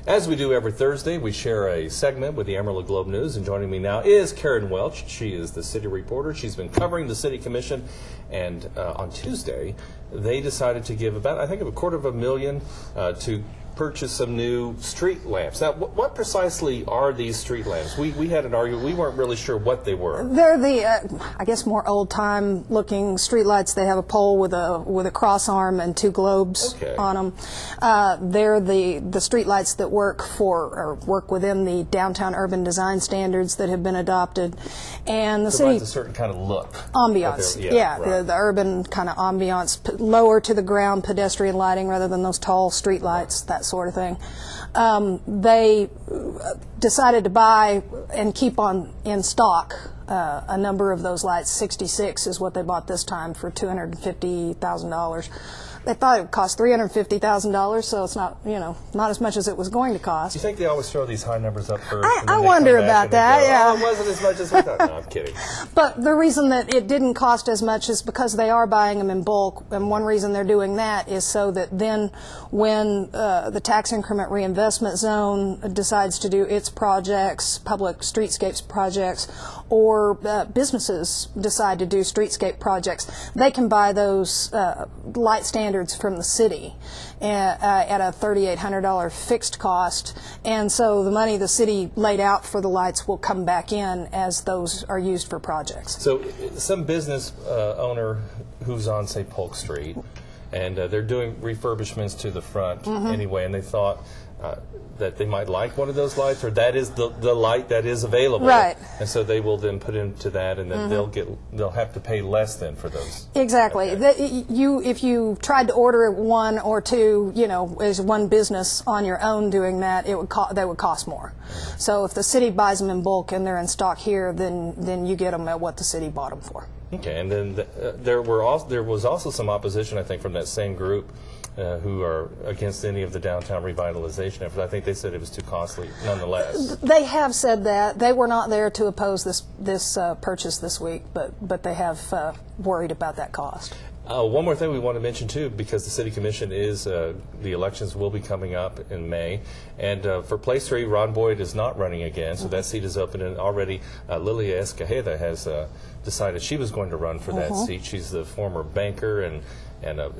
As we do every Thursday, we share a segment with the Amarillo Globe-News, and joining me now is Karen Welch. She is the city reporter. She's been covering the city commission, and on Tuesday, they decided to give about, I think, $250,000 to purchase some new street lamps. Now, what precisely are these street lamps? We had an argument. We weren't really sure what they were. They're the, I guess, more old-time looking street lights. They have a pole with a cross arm and two globes on them. They're the street lights that work within the downtown urban design standards that have been adopted, and the city provides a certain kind of look. Ambiance, right. the urban kind of ambiance, lower to the ground pedestrian lighting rather than those tall street lights, that sort of thing. They decided to buy and keep on in stock a number of those lights. 66 is what they bought this time for $250,000. They thought it would cost $350,000, so it's not, not as much as it was going to cost. Do you think they always throw these high numbers up first? I wonder about that, yeah. Oh, it wasn't as much as we thought. No, I'm kidding. But the reason that it didn't cost as much is because they are buying them in bulk, and one reason they're doing that is so that then when the tax increment reinvestment zone decides to do its projects, public streetscapes projects, or businesses decide to do streetscape projects, they can buy those light standards from the city at a $3,800 fixed cost, and so the money the city laid out for the lights will come back in as those are used for projects. So some business owner who's on, say, Polk Street, and they're doing refurbishments to the front anyway, and they thought that they might like one of those lights, or that is the light that is available, right? And so they will then put into that, and then they'll have to pay less then for those. Exactly. Okay. If you tried to order one or two, as one business on your own doing that, they would cost more. So if the city buys them in bulk and they're in stock here, then you get them at what the city bought them for. Okay, and then there was also some opposition, I think, from that same group who are against any of the downtown revitalization efforts. I think they said it was too costly, nonetheless. They have said that. They were not there to oppose this purchase this week, but they have worried about that cost. One more thing we want to mention, too, because the City Commission is, the elections will be coming up in May, and for Place 3, Ron Boyd is not running again, so that seat is open, and already Lilia Escajeda has decided she was going to run for that seat. She's the former banker, and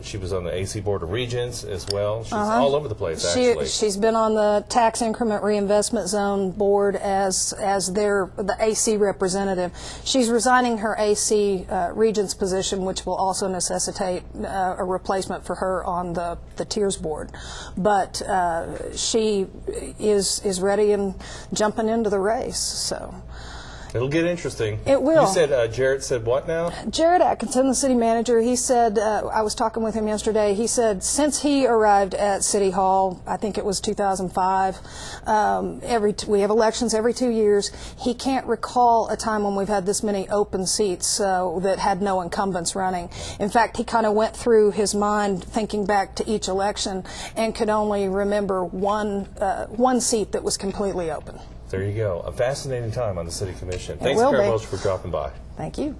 she was on the AC Board of Regents as well. She's all over the place, actually. She's been on the Tax Increment Reinvestment Zone Board as the AC representative. She's resigning her AC Regents position, which will also necessitate a replacement for her on the Tiers Board. But she is ready and jumping into the race. So. It'll get interesting. It will. You said Jarrett said what now? Jarrett Atkinson, the city manager, he said, I was talking with him yesterday, he said since he arrived at City Hall, I think it was 2005, we have elections every 2 years, he can't recall a time when we've had this many open seats that had no incumbents running. In fact, he kind of went through his mind thinking back to each election and could only remember one seat that was completely open. There you go. A fascinating time on the City Commission. Thanks, Karen Welch, for dropping by. Thank you.